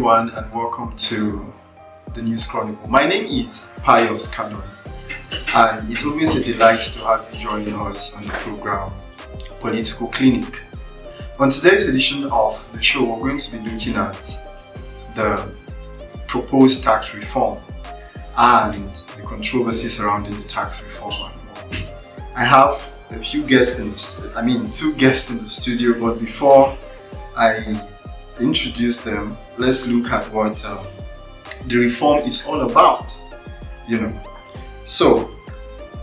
everyone, and welcome to the News Chronicle. My name is Pius Canon, and it's always a delight to have you join us on the program Political Clinic. On today's edition of the show, we're going to be looking at the proposed tax reform and the controversy surrounding the tax reform. I have a few guests two guests in the studio, but before I introduce them, let's look at what the reform is all about. So,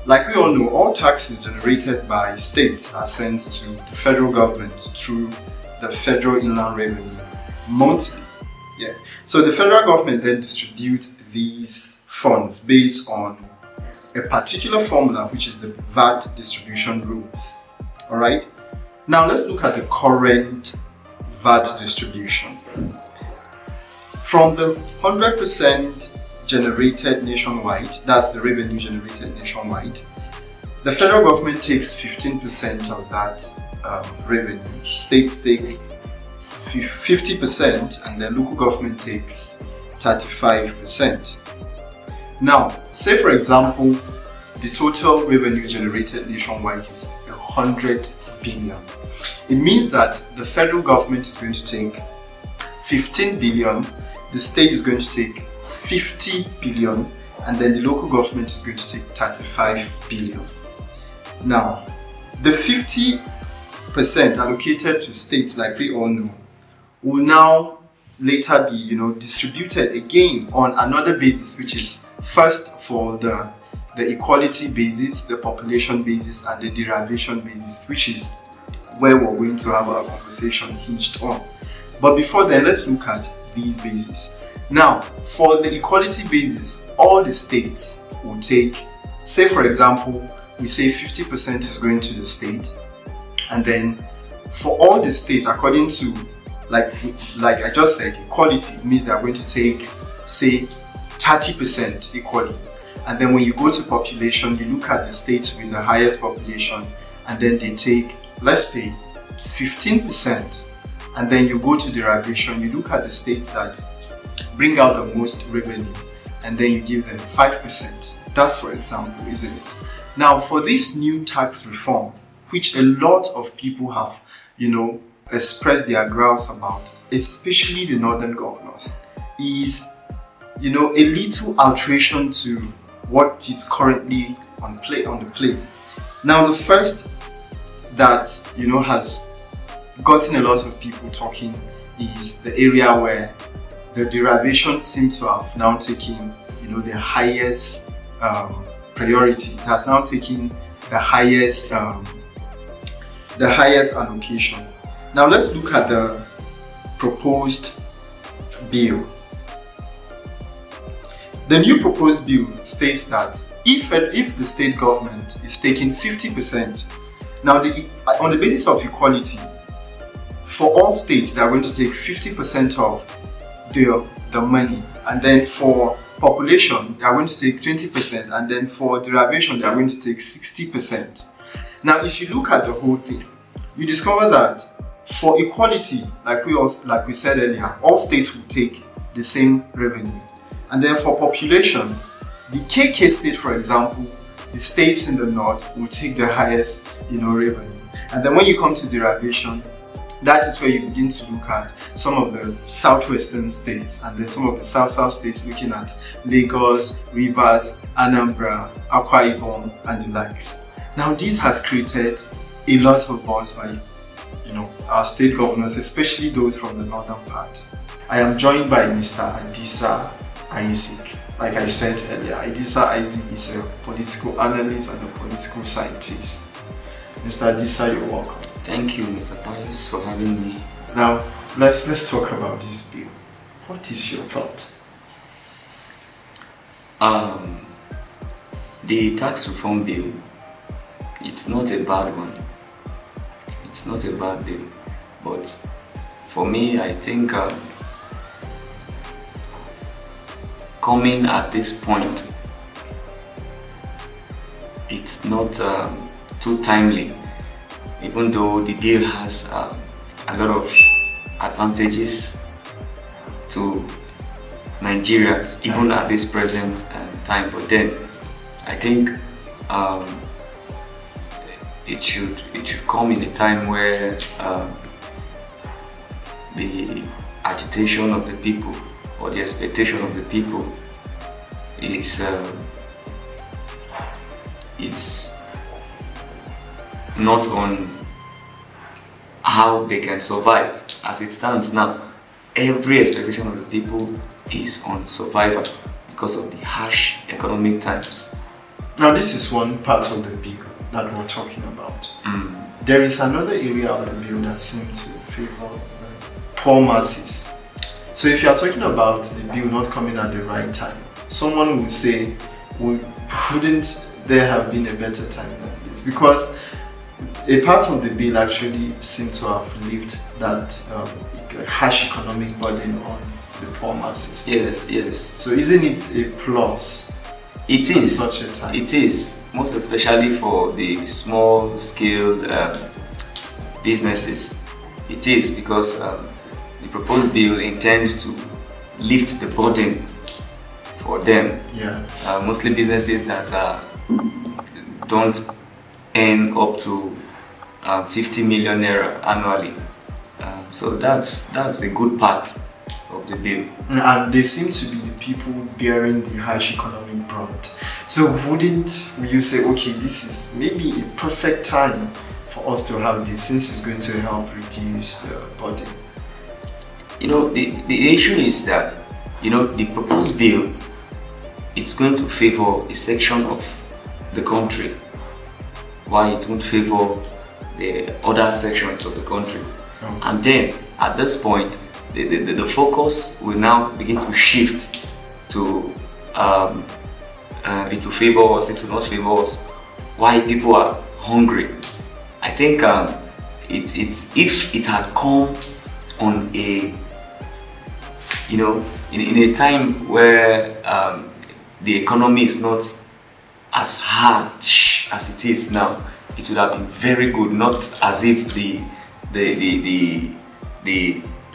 like we all know, all taxes generated by states are sent to the federal government through the Federal Inland Revenue monthly. So the federal government then distributes these funds based on a particular formula, which is the VAT distribution rules. All right. Now let's look at the current VAT distribution. From the 100% generated nationwide, that's the revenue generated nationwide, the federal government takes 15% of that revenue, states take 50%, and the local government takes 35%. Now, say for example, the total revenue generated nationwide is 100 billion. It means that the federal government is going to take 15 billion, the state is going to take 50 billion, and then the local government is going to take 35 billion. Now, the 50% allocated to states, like we all know, will now later be distributed again on another basis, which is first for the equality basis, the population basis, and the derivation basis, which is where we're going to have our conversation hinged on. But before then, let's look at these bases. Now, for the equality basis, all the states will take, say for example, we say 50% is going to the state, and then for all the states, according to like I just said, equality means they are going to take, say, 30% equally. And then when you go to population, you look at the states with the highest population, and then they take, let's say, 15%. And then you go to derivation, you look at the states that bring out the most revenue, and then you give them 5%. That's for example, isn't it? Now, for this new tax reform, which a lot of people have, expressed their grounds about, especially the northern governors, is, a little alteration to what is currently on the play. Now, the first that has gotten a lot of people talking is the area where the derivation seems to have now taken the highest priority. It has now taken the highest allocation. Now let's look at the proposed bill. The new proposed bill states that if the state government is taking 50%, now on the basis of equality, for all states they are going to take 50% of the money, and then for population they are going to take 20%, and then for derivation they are going to take 60%. Now if you look at the whole thing, you discover that for equality, like we said earlier, all states will take the same revenue. And then for population, the KK state, for example, the states in the north will take the highest revenue. And then when you come to derivation, that is where you begin to look at some of the southwestern states, and then some of the south states, looking at Lagos, Rivers, Anambra, Akwa Ibom, and the likes. Now this has created a lot of buzz by our state governors, especially those from the northern part. I am joined by Mr. Adisa Isaac. Like I said earlier, Adisa Isaac is a political analyst and a political scientist. Mr. Adisa, you're welcome. Thank you, Mr. Pius, for having me. Now, let's talk about this bill. What is your thought? The tax reform bill, it's not a bad one. It's not a bad bill, but for me, I think coming at this point, it's not too timely, even though the bill has a lot of advantages to Nigerians, even at this present time. But then I think it should come in a time where the agitation of the people or the expectation of the people is it's not on how they can survive. As it stands now, every expectation of the people is on survival because of the harsh economic times. Now, this is one part of the bill that we're talking about. There is another area of the bill that seems to favor poor masses. So if you are talking about the bill not coming at the right time, someone would say, wouldn't there have been a better time than this? Because a part of the bill actually seems to have lifted that harsh economic burden on the poor masses. Yes. So isn't it a plus? It is. Such a time? It is, most especially for the small-scaled businesses. It is because the proposed bill intends to lift the burden for them. Yeah. Mostly businesses that don't earn up to 50 million naira annually. So that's a good part of the bill. And they seem to be the people bearing the harsh economic brunt. So wouldn't you say, okay, this is maybe a perfect time for us to have this, since it's going to help reduce the burden? The issue is that, the proposed bill, it's going to favor a section of the country, while it won't favor the other sections of the country. Okay. And then, at this point, the focus will now begin to shift to it will favor us, it will not favor us. Why people are hungry. I think it's if it had come on a in a time where the economy is not as harsh as it is now, it would have been very good. Not as if the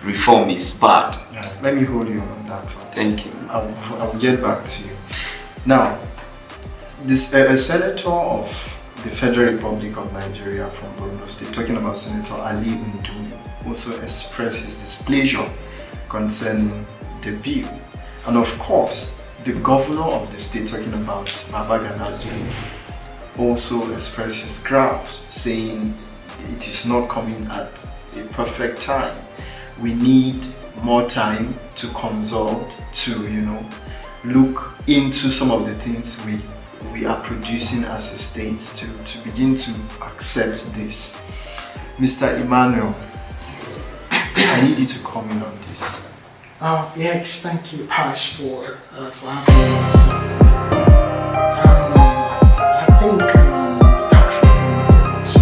reform is bad. Yeah, let me hold you on that. Thank you. I will get back to you. Now, this a senator of the Federal Republic of Nigeria from Borno State, talking about Senator Ali Ndu, also expressed his displeasure concerning the bill. And of course, the governor of the state, talking about Babagana Zulu, also expressed his grounds, saying it is not coming at a perfect time. We need more time to consult, to look into some of the things we are producing as a state, to begin to accept this. Mr. Emmanuel, I need you to comment on this. Yes, thank you, Paris, for having me. I think the tax reform bill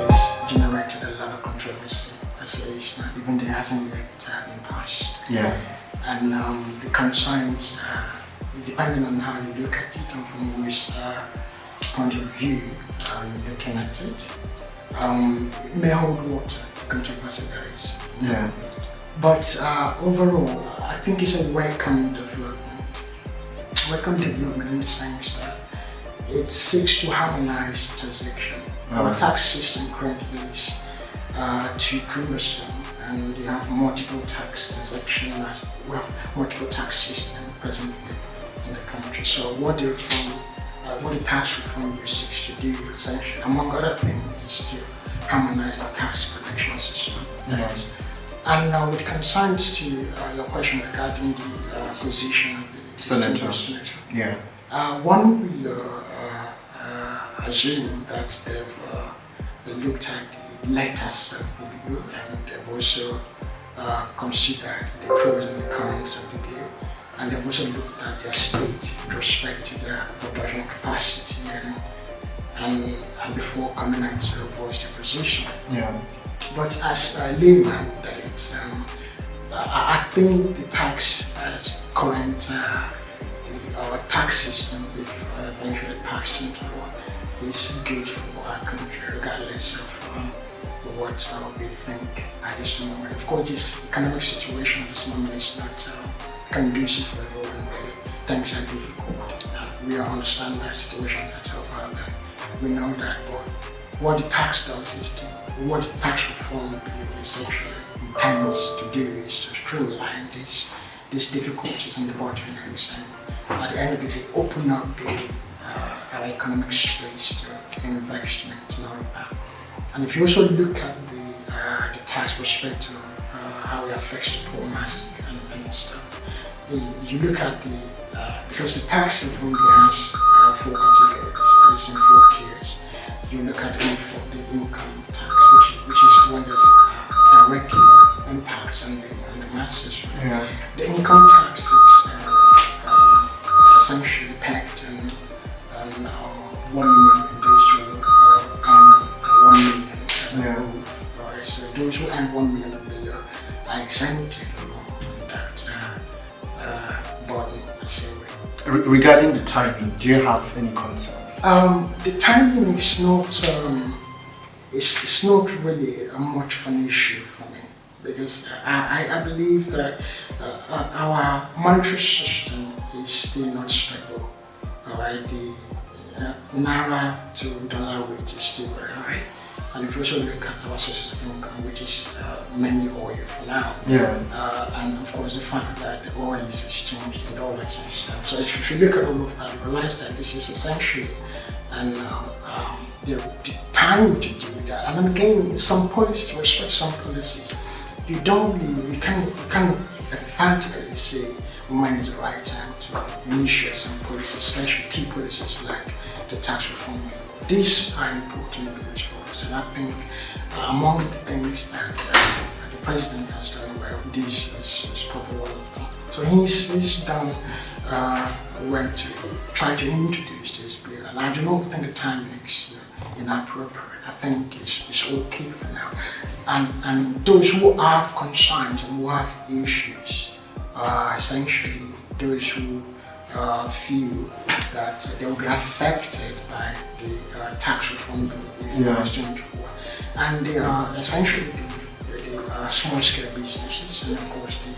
has generated a lot of controversy, as it is, even though it hasn't yet been passed. Yeah. And the concerns, depending on how you look at it and from which point of view you're looking at it, it may hold water. The controversy there is. Yeah. But overall, I think it's a welcome development. Welcome development in the sense that it seeks to harmonize taxation. Our tax system currently is too cumbersome, and you have multiple tax taxation. We have multiple tax systems presently in the country. So what the tax reform bill seeks to do, essentially, among other things, is to harmonize the tax collection system. Yes. And with concerns to your question regarding the position of the Senator. Yeah. One will assume that they've looked at the letters of the bill, and they've also considered the pros and the cons of the bill, and they've also looked at their state with respect to their production capacity and before coming out to voice their position. Yeah. But as a layman, I think the tax current our tax system, if eventually passed into law, is good for our country, regardless of what we think at this moment. Of course, this economic situation at this moment is not conducive for everyone. Really. Things are difficult. We all understand that situations are tough out there. We know that, but what the tax does is what the tax reform bill essentially intends to do is to streamline these difficulties and the bottlenecks, and at the end of the day, open up our economic space to investment and all of that. And if you also look at the tax with respect to how it affects the poor mass and stuff, you look at because the tax reform has 4 categories, it's in 4 tiers. You look at the income tax, which is the one that directly impacts on the masses. Right? Yeah. The income tax is essentially pegged on 1 million, those who earn 1 million and above. Right? So those who earn 1 million and below are exempted from that burden. Regarding the timing, do you have any concern? The timing is not it's not really much of an issue for me, because I believe that our monetary system is still not stable. Alright, the naira to dollar rate is still very high, and if you also look at our sources of income, which is mainly oil for now, and of course the fact that the oil is exchanged in dollars and stuff. So if you look at all of that, you realize that this is essentially the time to do that. And then again, some policies, with respect to some policies, you can't emphatically say when is the right time to initiate some policies, especially key policies like the tax reform bill. These are important bills for us, and I think among the things that the president has done well, this is probably one of them. So he's done well to try to introduce this bill, and I do not think the timing is inappropriate. I think it's okay for now. And those who have concerns and who have issues are essentially those who feel that they will be affected by the tax reform bill if it is going to work. And they are essentially the small-scale businesses, and of course the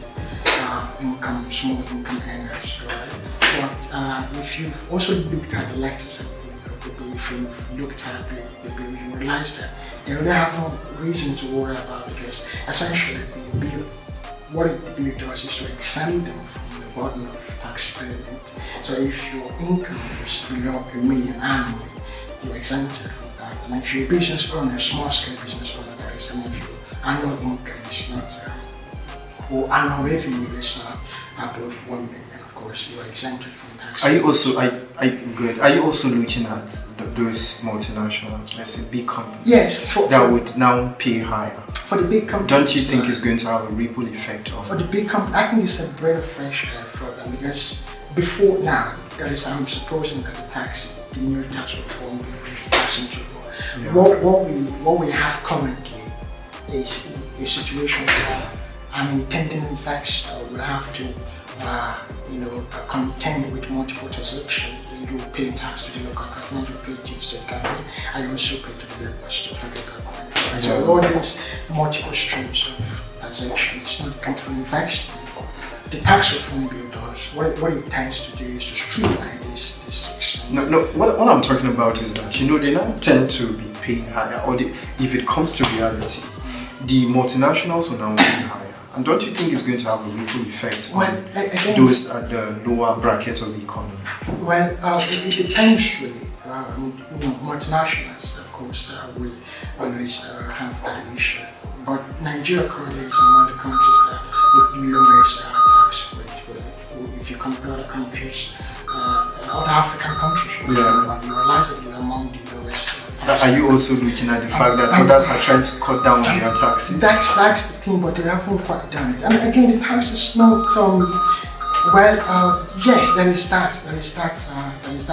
small income earners, right? But if you've also looked at the letters of the bill, if you've looked at the bill, you realize that they really have no reason to worry about, because essentially the bill, what the bill does is to exempt them from the burden of tax payment. So if your income is below $1 million annually, you're exempted from that. And if you're a business owner, a small-scale business owner, that is, and if your annual income is not, or annual revenue is not above 1 million, of course, you are exempted from tax. Are you also Are you also looking at those multinationals, let's say big companies? Yes, that would now pay higher. For the big companies. Don't you think it's going to have a ripple effect on? For the big companies, I think it's a breath of fresh air for them, because before now, that is, I'm supposing that the new tax reform will be passed into law. What we have currently is a situation where an intending investor will have to contend with multiple taxation. You pay tax to the local government, you pay dues to the government, and you also pay to the federal government. Right? So all these multiple streams of taxation is not come from investment. The tax reform bill does. What it tends to do is to streamline this section. No. What I'm talking about is that they now tend to be paying higher, or if it comes to reality, the multinationals are now paying higher. And don't you think it's going to have a ripple effect on those at the lower bracket of the economy? Well, it depends really. Multinationals, of course, will always have that issue. But Nigeria currently is among the countries that with the lowest tax rate, really. If you compare other countries, other African countries, really, you realize that we're among the lowest. Are you also looking at the fact that others are trying to cut down on their taxes? That's the thing, but they haven't quite done it. And again, the tax is not. Yes, there is that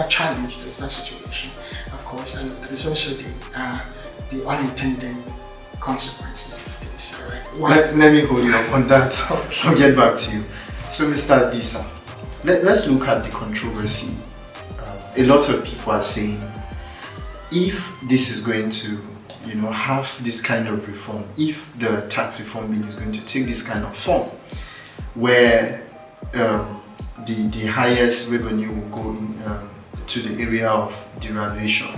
challenge, there is that situation, of course, and there is also the unintended consequences of this. Right? Let me hold you up on that. Okay. I'll get back to you. So, Mr. Adisa, let's look at the controversy. A lot of people are saying, if this is going to, have this kind of reform, if the tax reform bill is going to take this kind of form, where the highest revenue will go to the area of derivation.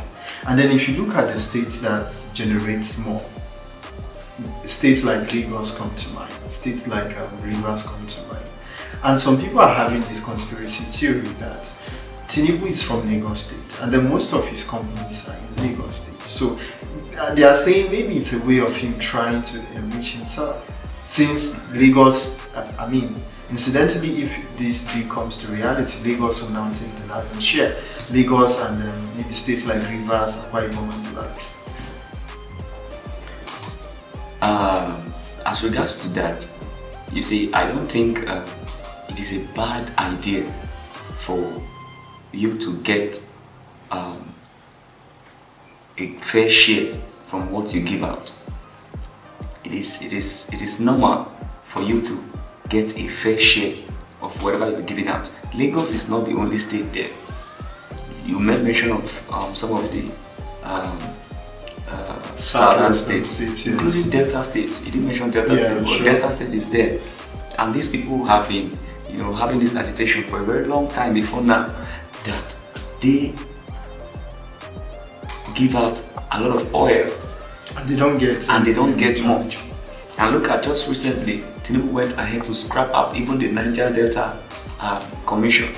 And then if you look at the states that generates more, states like Lagos come to mind, states like Rivers come to mind. And some people are having this conspiracy theory that Tinubu is from Lagos State, and then most of his companies are in Lagos State. So they are saying maybe it's a way of him trying to enrich himself. Since Lagos, incidentally, if this bill comes to reality, Lagos will now take the lion's share. Lagos and maybe states like Rivers, Akwa Ibom and the likes. As regards to that, you see, I don't think it is a bad idea for you to get a fair share from what you give out. It is normal for you to get a fair share of whatever you're giving out. Lagos is not the only state there. You made mention of some of the southern states, including Delta states. You didn't mention Delta State, but Delta State is there. And these people have been, having this agitation for a very long time before now, that they give out a lot of oil and they don't get much. And look at just recently, Tinubu went ahead to scrap out even the Niger Delta Commission,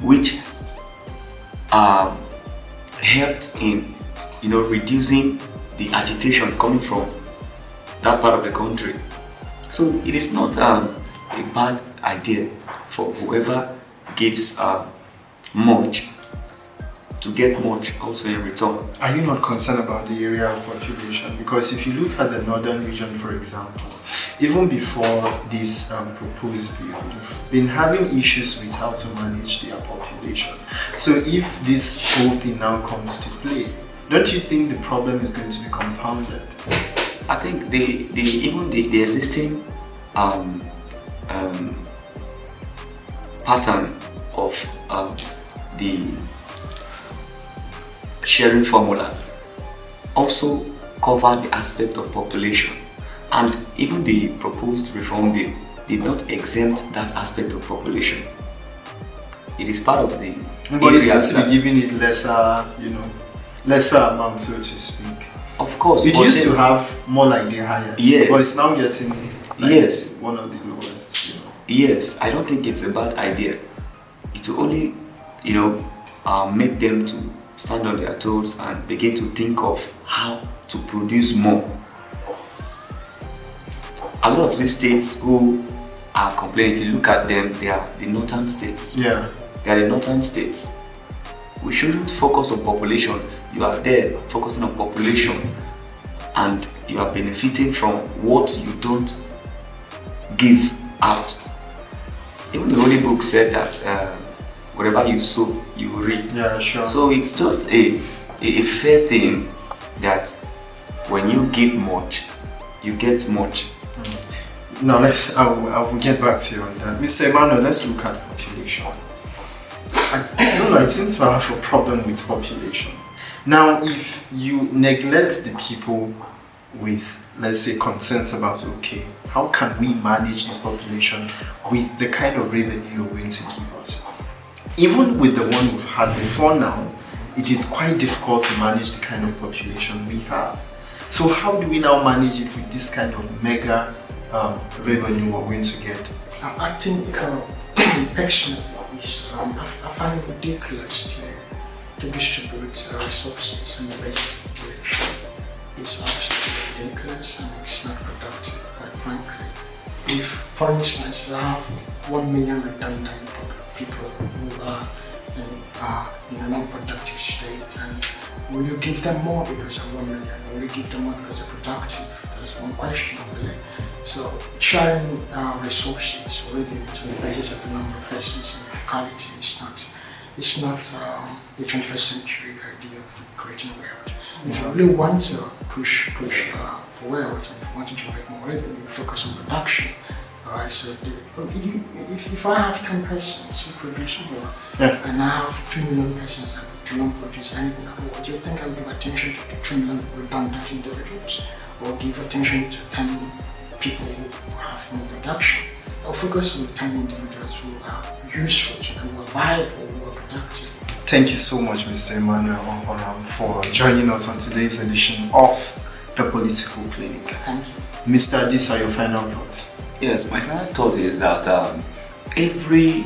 which helped in reducing the agitation coming from that part of the country. So it is not a bad idea for whoever gives much to get much also in return. Are you not concerned about the area of population? Because if you look at the northern region, for example, even before this proposed bill, they've been having issues with how to manage their population. So if this whole thing now comes to play, don't you think the problem is going to be compounded? I think the existing pattern of the sharing formula also cover the aspect of population, and even the proposed reform bill did not exempt that aspect of population. It is part of the but it seems to be giving it lesser amount, so to speak. Of course, it used to have more like the highest, yes, but it's now getting yes, one of the lowest. Yes, I don't think it's a bad idea. It will only make them to stand on their toes and begin to think of how to produce more. A lot of these states who are complaining, if you look at them, they are the northern states. Yeah. They are the northern states. We shouldn't focus on population. You are there focusing on population and you are benefiting from what you don't give out. Even the Holy Book said that whatever you sow, you will reap. Yeah, sure. So it's just a fair thing that when you give much, you get much. Now I will get back to you on that. Mr. Emmanuel, let's look at population. I don't know, I seem to have a problem with population. Now, if you neglect the people with, let's say, concerns about, okay, how can we manage this population with the kind of revenue you're going to give us? Even with the one we've had before now, it is quite difficult to manage the kind of population we have. So how do we now manage it with this kind of mega revenue we're going to get? I think personally, I find it ridiculous to distribute resources in the basic population. It's absolutely ridiculous and it's not productive, quite frankly. If, for instance, I have 1 million redundant people who are in a non-productive state, and will you give them more because of 1 million? Or will you give them more because they're productive? That's one question, really. So sharing resources or even on the basis of the number of persons in locality it's not the 21st century idea of creating wealth. If you really want to push for wealth and if you want to generate more revenue, focus on production. Alright, so if I have 10 persons who produce more and I have 2 million persons that do not produce anything at all? Do you think I'll give attention to the 3 million redundant individuals, or give attention to 10 people who have no production? I'll focus on the 10 individuals who are useful, who are viable, who are productive. Thank you so much, Mr. Emmanuel Ohoram, for joining us on today's edition of the Political Clinic. Thank you. Mr. Adisa, your final thought? Yes, my final thought is that every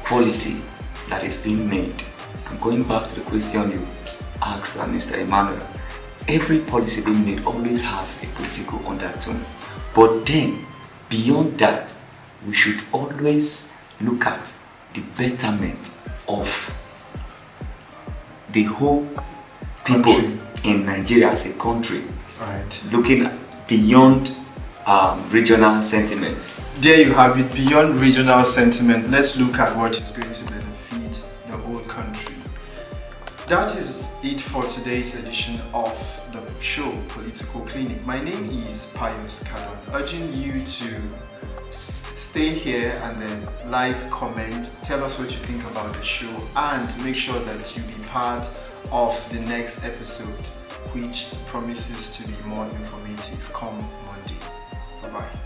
policy that is being made, I'm going back to the question you asked Mr. Emmanuel, every policy being made always have a political undertone. But then, beyond that, we should always look at the betterment of the whole people in Nigeria as a country. Right. Looking beyond regional sentiments. There you have it, beyond regional sentiment. Let's look at what is going to benefit the whole country. That is it for today's edition of the show, Political Clinic. My name is Pius Kadon, urging you to stay here and then like, comment, tell us what you think about the show, and make sure that you be part of the next episode, which promises to be more informative come Monday. Bye-bye.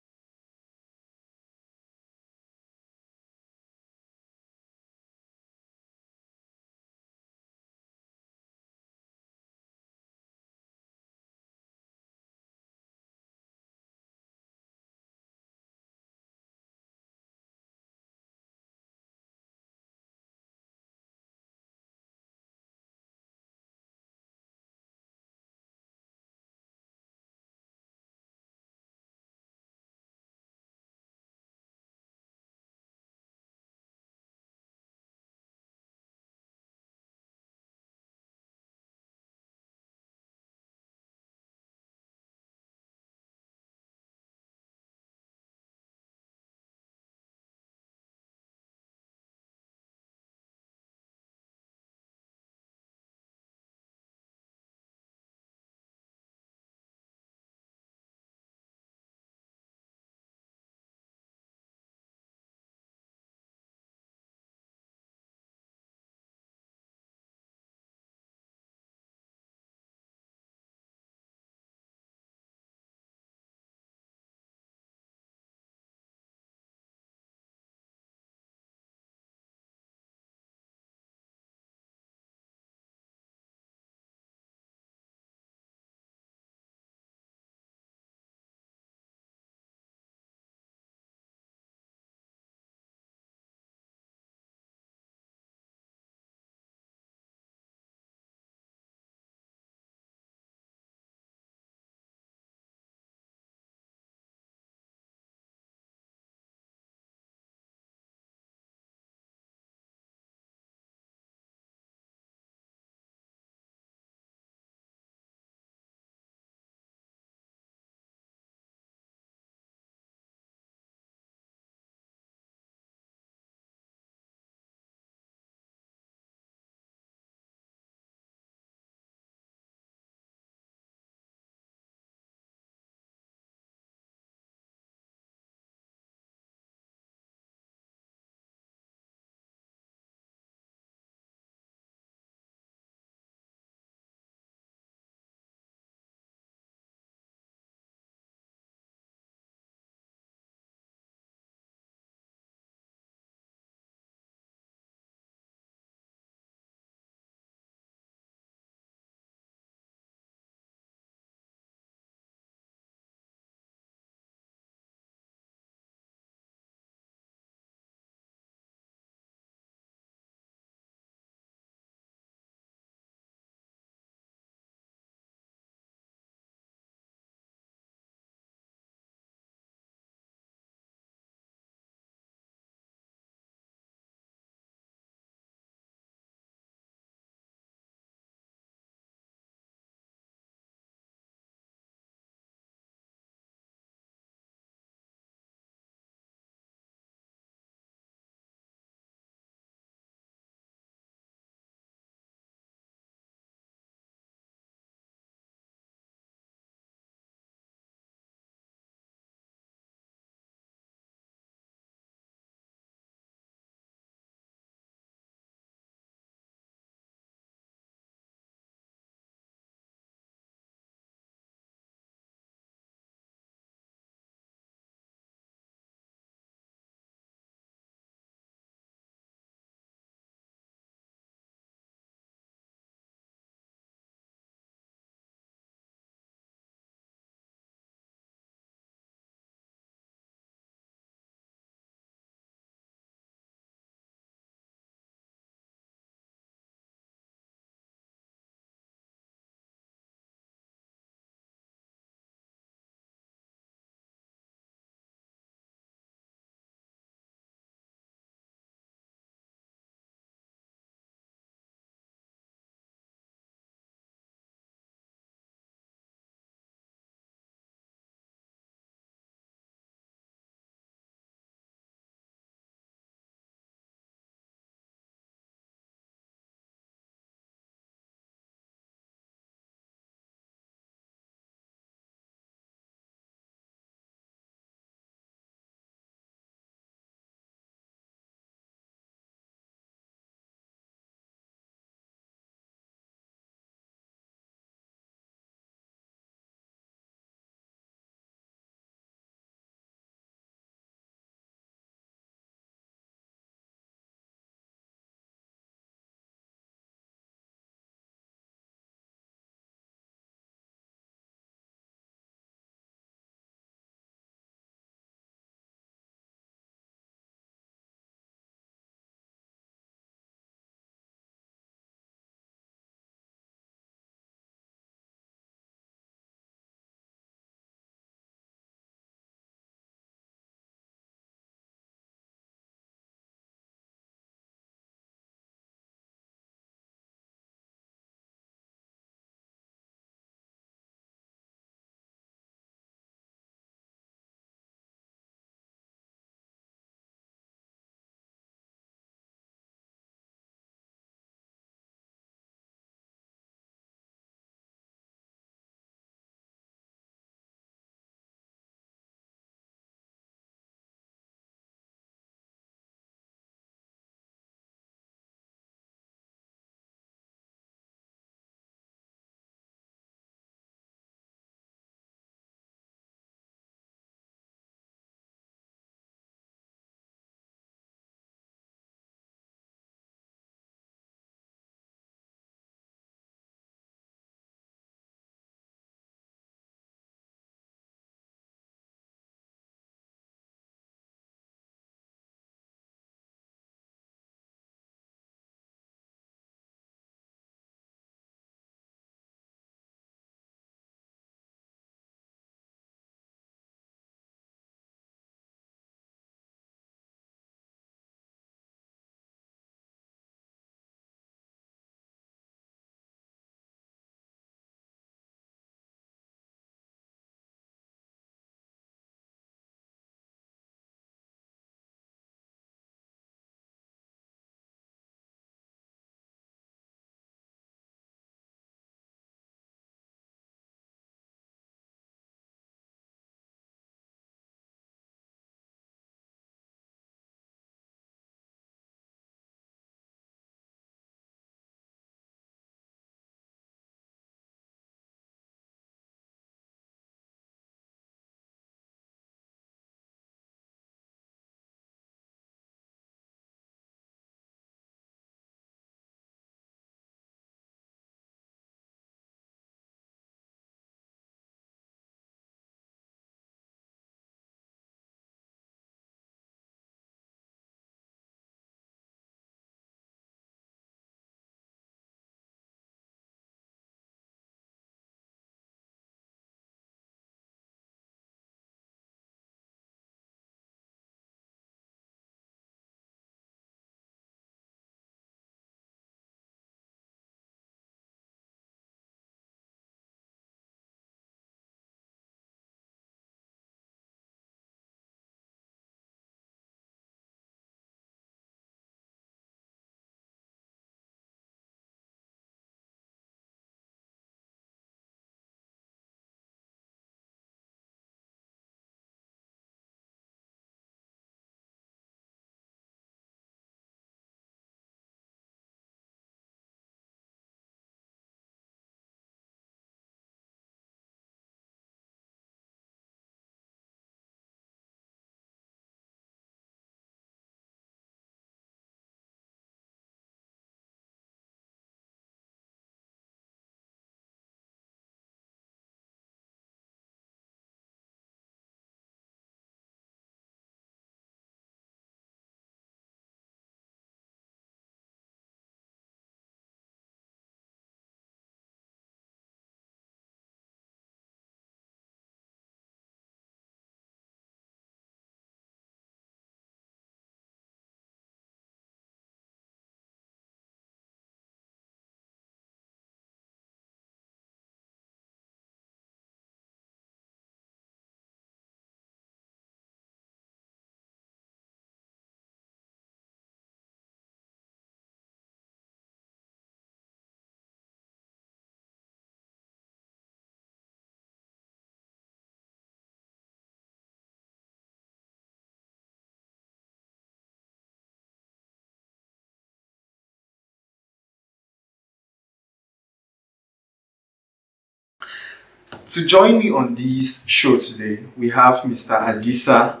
To join me on this show today, we have Mr. Adisa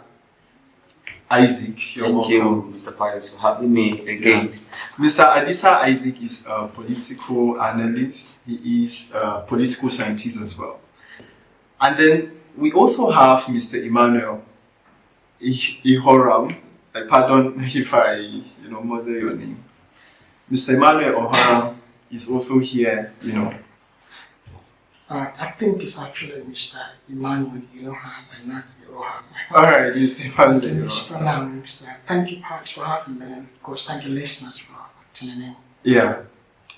Isaac. Thank you, Mr. Pius, for having me again. Mr. Adisa Isaac is a political analyst. He is a political scientist as well. And then we also have Mr. Emmanuel Ihoram. Pardon if I, murder your name. Mr. Emmanuel Ihoram is also here, I think it's actually Mr. Emmanuel Ihoram and not Ihoram. All right, Mr. Emmanuel. Mispronounced. Thank you, Pax, for having me. And of course, thank you, listeners, for tuning in. Yeah.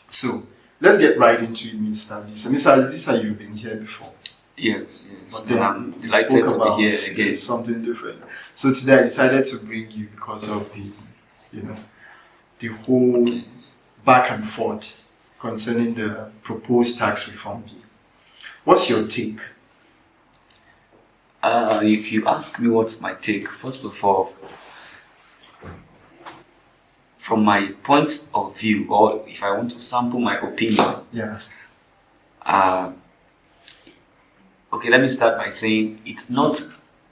So let's get right into it, Mr. Adisa. Mr. Adisa, you've been here before. Yes. But then I'm delighted to be here again. Something different. So today I decided to bring you because of the whole back and forth concerning the proposed tax reform bill. What's your take? If you ask me what's my take, first of all, from my point of view, or if I want to sample my opinion, okay, let me start by saying it's not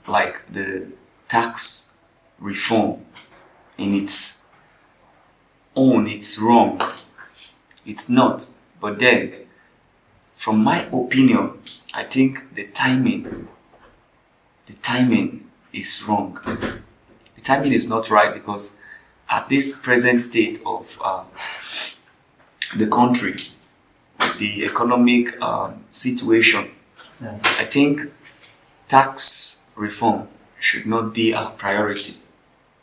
like the tax reform in its own, it's wrong. It's not. But then, from my opinion, I think the timing is wrong. The timing is not right because at this present state of the country, the economic situation, I think tax reform should not be a priority.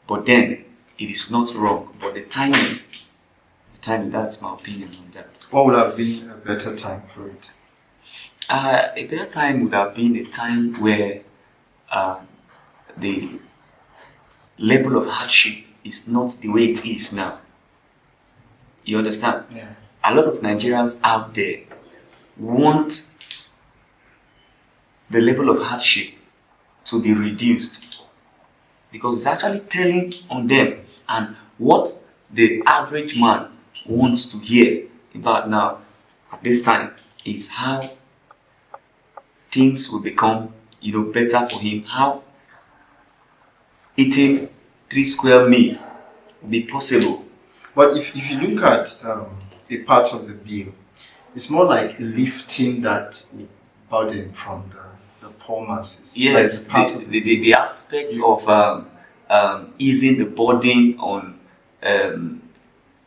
But then, it is not wrong. But the timing, that's my opinion on that. What would have been a better time for it? A better time would have been a time where the level of hardship is not the way it is now. You understand? Yeah. A lot of Nigerians out there want the level of hardship to be reduced because it's actually telling on them, and what the average man wants to hear about now at this time is how things will become better for him, how eating 3 square meal will be possible. But if you look at a part of the bill, it's more like lifting that burden from the poor masses. Yes, like the aspect of easing the burden on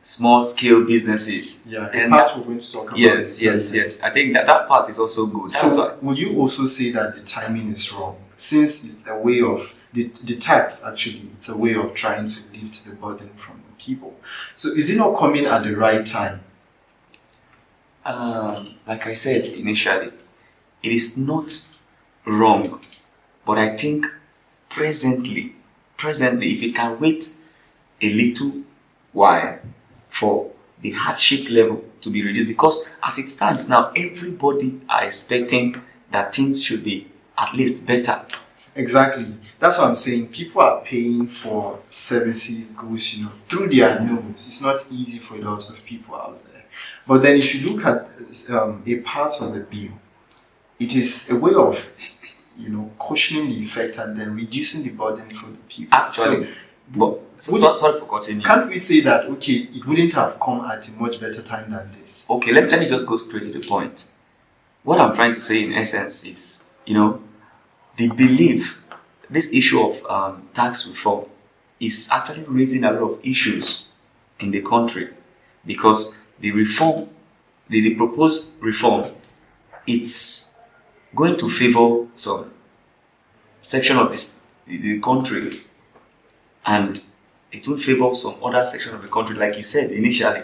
small scale businesses. Yeah, and part we're going to talk about. Yes. I think that part is also good. So would you also say that the timing is wrong? Since it's a way of, the tax actually, it's a way of trying to lift the burden from the people. So is it not coming at the right time? Like I said initially, it is not wrong. But I think presently, if it can wait a little while for the hardship level to be reduced, because as it stands now, everybody are expecting that things should be at least better. Exactly. That's what I'm saying. People are paying for services, goods, through their nose. It's not easy for a lot of people out there. But then if you look at a part of the bill, it is a way of, cushioning the effect and then reducing the burden for the people. Actually, sorry for cutting you. Can't we say that, okay, it wouldn't have come at a much better time than this? Okay, let me just go straight to the point. What I'm trying to say in essence is, the belief, this issue of tax reform is actually raising a lot of issues in the country because the reform, the proposed reform, it's going to favor some section of the country and it will favor some other section of the country, like you said initially.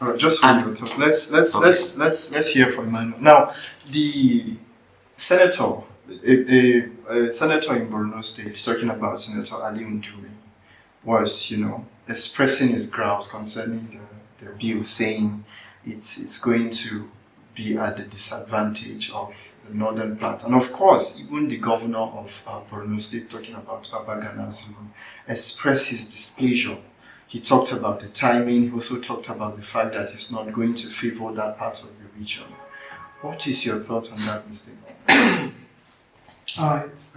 All right, just hold your talk. Let's hear from Emmanuel. Now, the senator, a senator in Borno State, talking about Senator Ali Unduri, was, expressing his grounds concerning the bill, saying it's going to be at the disadvantage of the northern part. And of course, even the governor of Borno State, talking about Babagana Zulu, expressed his displeasure. He talked about the timing. He also talked about the fact that it's not going to favor that part of the region. What is your thought on that, Mr. Alright,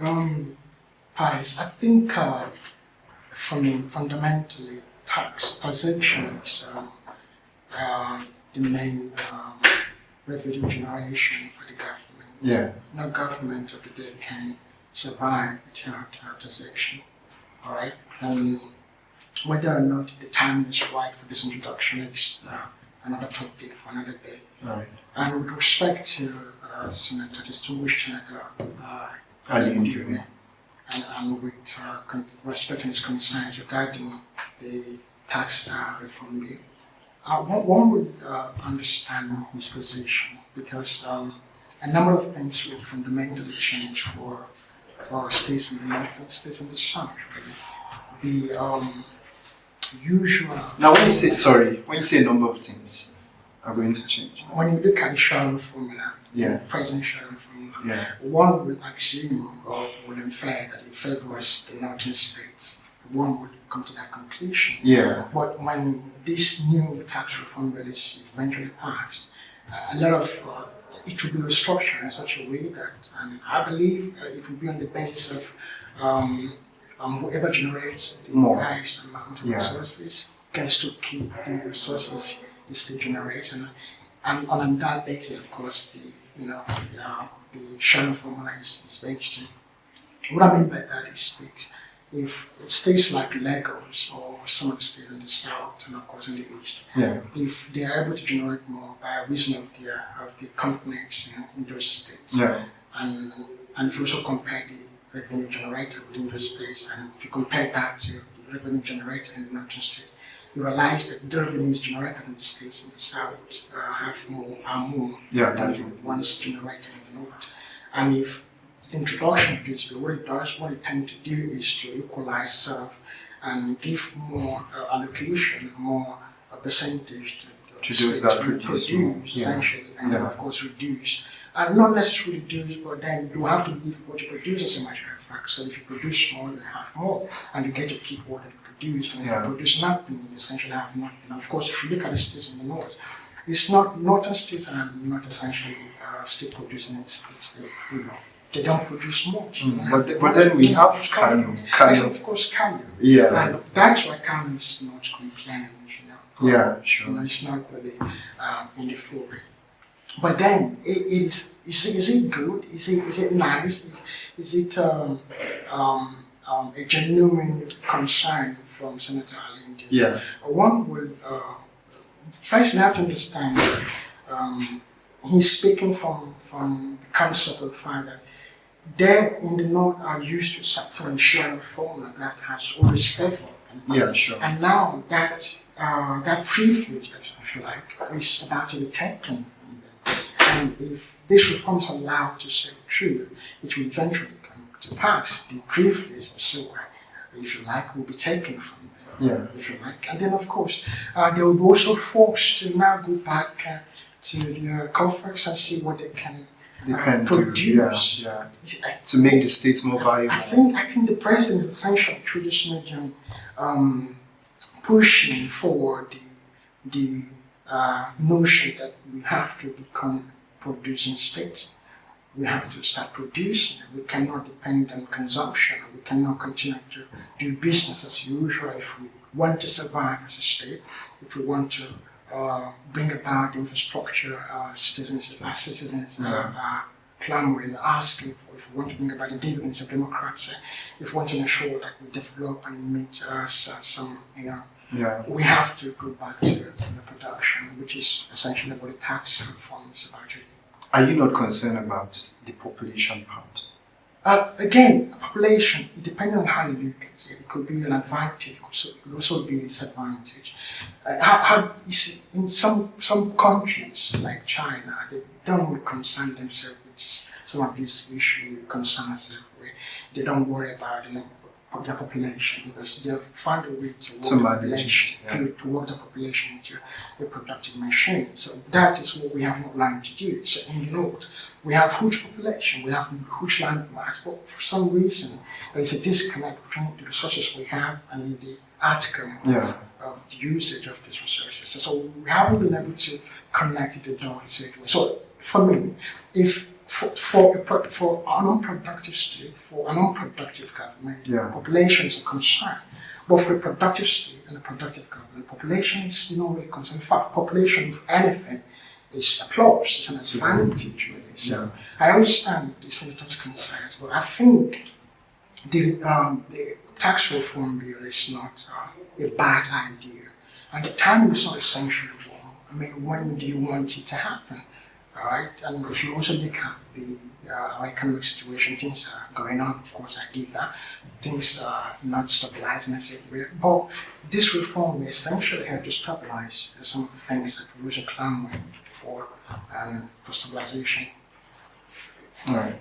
Pies, I think for me, fundamentally, taxation is the main revenue generation for the government. Yeah. No government of the day can survive without taxation. Alright? And whether or not the timing is right for this introduction is another topic for another day. Right. And with respect to Senator, distinguished Senator Ali Ndiume, and with respect to his concerns regarding the tax reform bill, one would understand his position because a number of things will fundamentally change for states in the north and states in the south. Really. The usual. Now, when you say a number of things are going to change. When you look at the Sharon formula, Yeah. the present Sharon formula, Yeah. one will assume or will infer that it favors the northern states. One would come to that conclusion. Yeah. But when this new tax reform bill is eventually passed, a lot of it will be restructured in such a way that, and I believe it will be on the basis of whoever generates the More. highest amount of Yeah. resources gets to keep the resources the state generates, and on that basis, of course, the Sharon formula is based in. What I mean by that is if states like Lagos or some of the states in the south and of course in the east, Yeah. if they are able to generate more by reason of the companies in those states, Yeah. and if you also compare the revenue generated within those states, and if you compare that to the revenue generated in the northern state, you realize that the revenues generated in the states in the south are more Yeah. than the ones generated in the north. And if the introduction of this bill, what it tends to do is to equalize sort of and give more allocation, more percentage To those that produce more. Yeah. essentially, and then Yeah. of course reduce. And not necessarily reduce, but then you have to give what you produce as a matter of fact. So if you produce more, you have more, and you get to keep what you produced. And if Yeah. you produce nothing, you essentially have nothing. And of course, if you look at the states in the north, it's not northern states are not essentially still producing states. They don't produce much. But then we have Kano. Yes, of course, Kano. Yeah. And that's why Kano is not complaining, Yeah, sure. It's not really in the foray. But then, is it good? Is it nice? Is it a genuine concern from Senator Ali? Yeah. One would first have to understand that he's speaking from the concept of the fact that they in the north are used to certain sharing formula that has always favored them. Yeah, sure. And now that privilege, if you like, is about to be taken from them. And if these reforms are allowed to sail through, it will eventually come to pass. The privilege, so if you like, will be taken from them. Yeah. If you like. And then, of course, they will be also forced to now go back to the conference and see what they can produce. Do, yeah. To make the states more valuable. I think the president is essentially through this medium pushing forward the notion that we have to become producing states. We have to start producing. We cannot depend on consumption. We cannot continue to do business as usual if we want to survive as a state, if we want to bring about the infrastructure citizens are clamoring, asking for, if we want to bring about the dividends of democracy, if we want to ensure that we develop and meet some, we have to go back to the production, which is essentially what the tax reform is about. Are you not concerned about the population part? Again, population, depending on how you look at it, it could be an advantage, it could also be a disadvantage. How you see, in some countries like China, they don't concern themselves with some of these issues, concerns. They don't worry about their population because they have found a way to work the population into a productive machine. So that is what we have not learned to do. So in the north, we have huge population, we have huge land mass, but for some reason there is a disconnect between the resources we have and the outcome of the usage of these resources. So we haven't been able to connect the dots. So for me, if for an unproductive state, for an unproductive government, Yeah. population is a concern. But for a productive state and a productive government, population is not really concerned. In fact, population, if anything, is applause, it's an advantage really. So I understand the senator's concerns, but I think the tax reform bill is not a bad idea. And the timing is not essentially wrong. I mean, when do you want it to happen? All right, and if you also look at the our economic situation, things are going on. Of course, I give that. Things are not stabilizing as it were. But this reform is essentially here to stabilize some of the things that we were clamoring for and for stabilization. All right.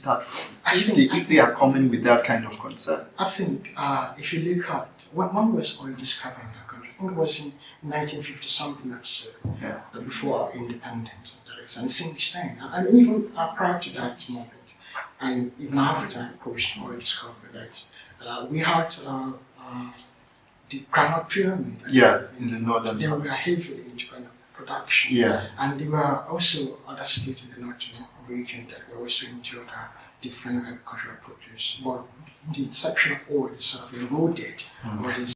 start from? I If think- if they are coming with that kind of concern. I think if you look at when was oil discovered in our country, I think it was in 1950 something or so, Yeah. before our independence, and since then, and even prior to that moment, and even after post oil discovery, we had the granite pyramid. Yeah, in the northern They were part. heavily into granite production. Yeah. And there were also other states in the northern region that were also into other different agricultural produce. But the section of oil is sort of eroded all these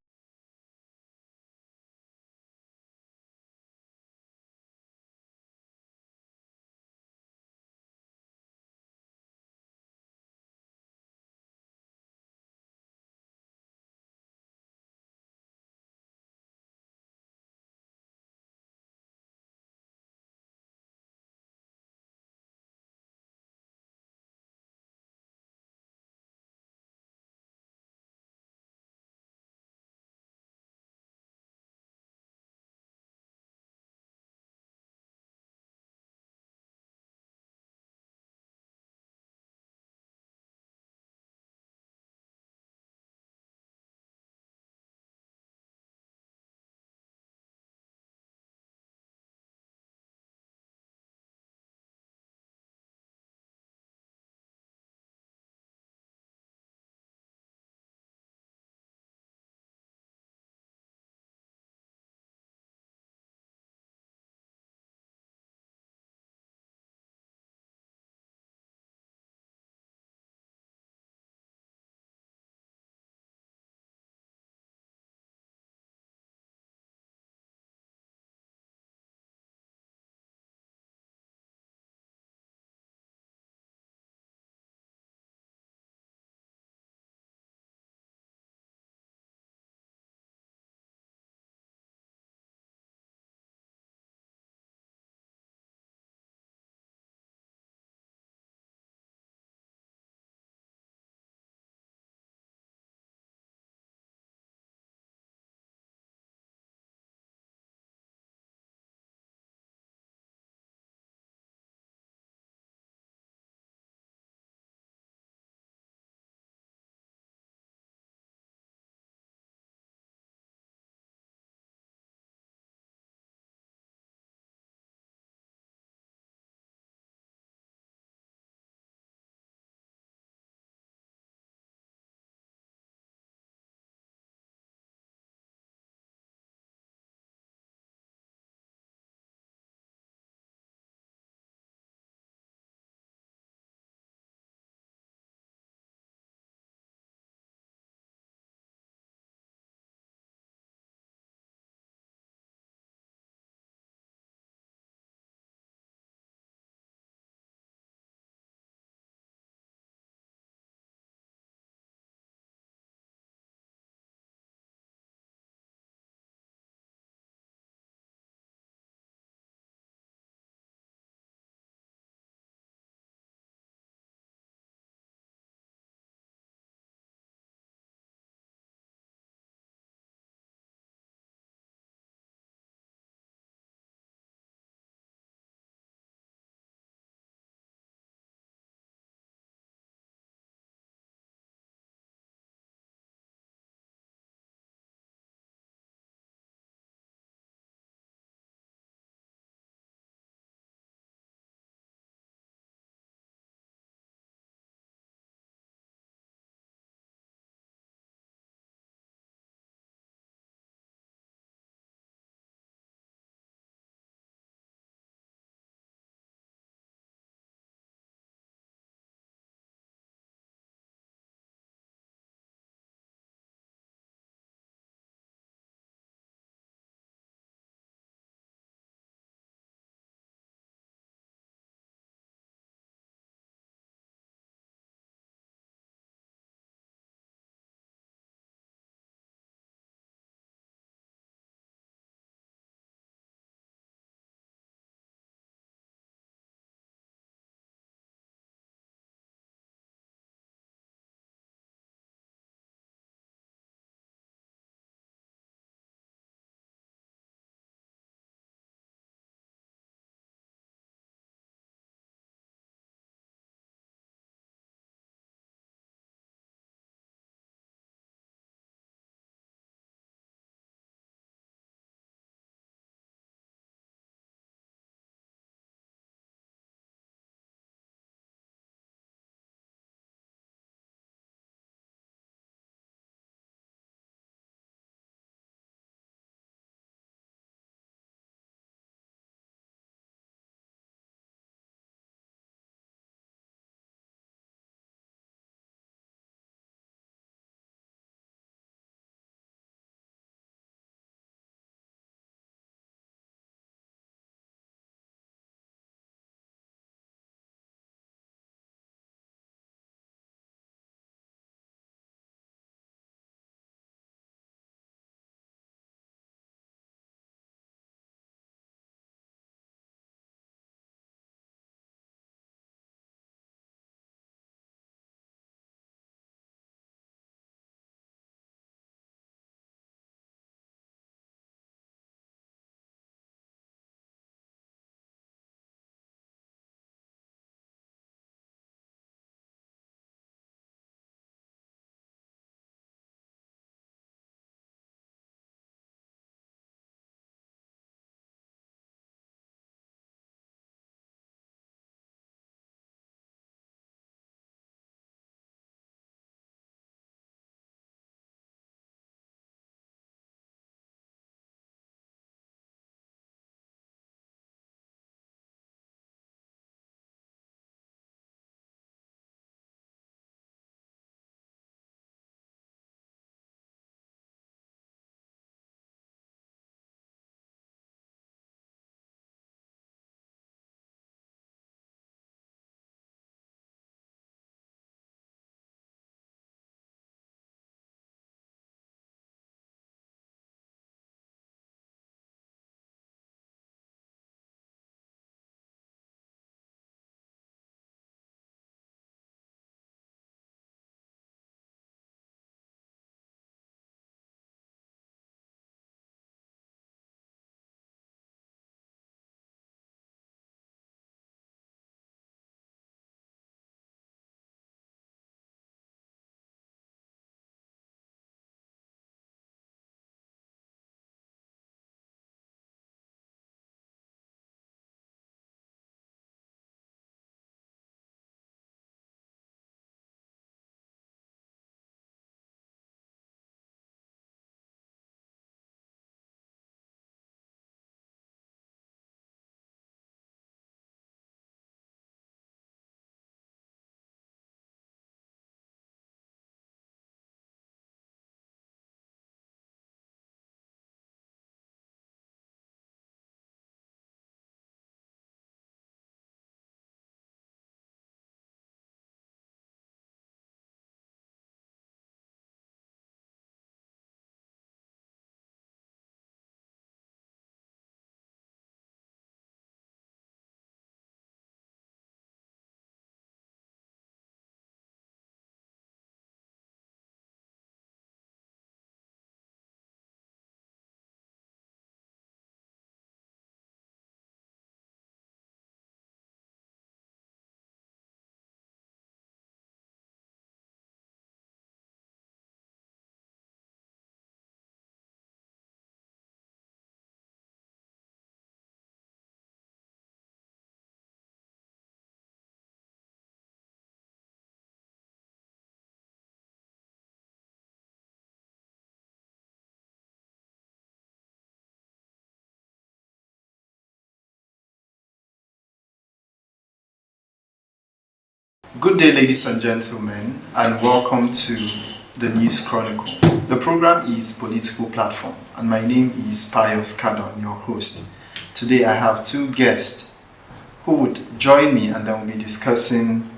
Good day, ladies and gentlemen, and welcome to the News Chronicle. The program is Political Platform, and my name is Pius Kadon, your host. Today I have two guests who would join me, and then we'll be discussing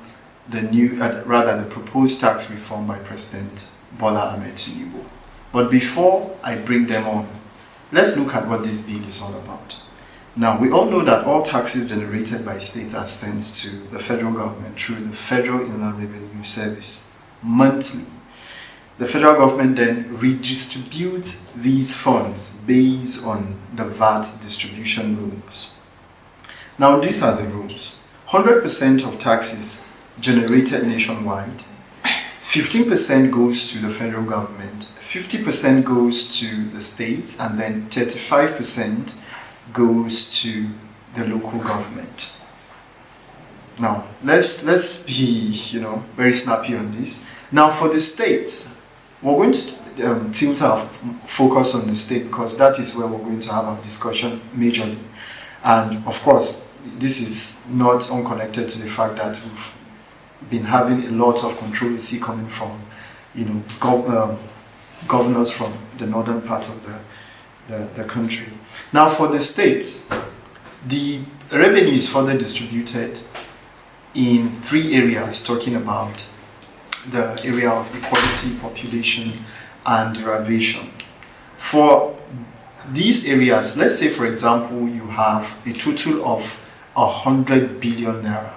the proposed tax reform by President Bola Ahmed Tinubu. But before I bring them on, let's look at what this bill is all about. Now, we all know that all taxes generated by states are sent to the federal government through the Federal Inland Revenue Service monthly. The federal government then redistributes these funds based on the VAT distribution rules. Now, these are the rules. 100% of taxes generated nationwide, 15% goes to the federal government, 50% goes to the states, and then 35% goes to the local government. Now, let's be, very snappy on this. Now, for the states, we're going to tilt our focus on the state because that is where we're going to have our discussion majorly. And of course, this is not unconnected to the fact that we've been having a lot of controversy coming from, governors from the northern part of the country. Now, for the states, the revenue is further distributed in three areas, talking about the area of equality, population, and derivation. For these areas, let's say, for example, you have a total of 100 billion naira.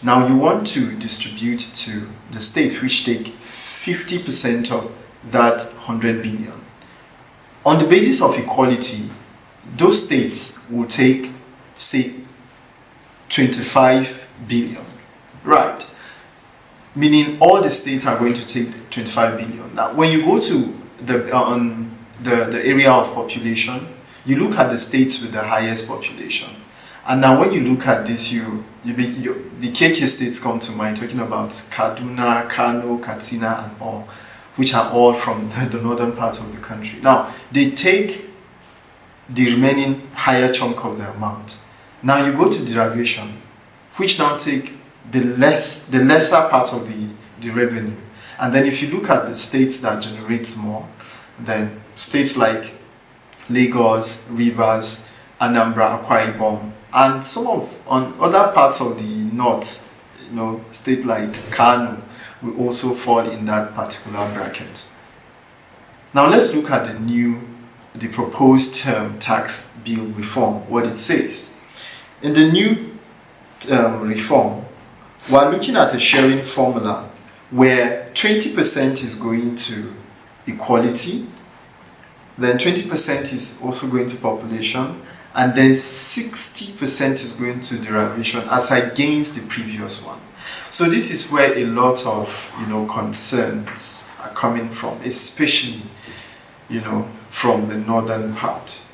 Now, you want to distribute to the state, which take 50% of that 100 billion. On the basis of equality, those states will take, say, 25 billion, right? Meaning all the states are going to take 25 billion. Now, when you go to the area of population, you look at the states with the highest population. And now when you look at this, the KK states come to mind, talking about Kaduna, Kano, Katsina, and all, which are all from the northern parts of the country. Now, they take the remaining higher chunk of the amount. Now you go to derivation, which now take the lesser part of the revenue. And then if you look at the states that generates more, then states like Lagos, Rivers, Anambra, Akwa Ibom, and on other parts of the north, state like Kano will also fall in that particular bracket. Now let's look at the proposed tax bill reform, what it says. In the new reform, we're looking at a sharing formula where 20% is going to equality, then 20% is also going to population, and then 60% is going to derivation as against the previous one. So this is where a lot of concerns are coming from, especially from the northern part.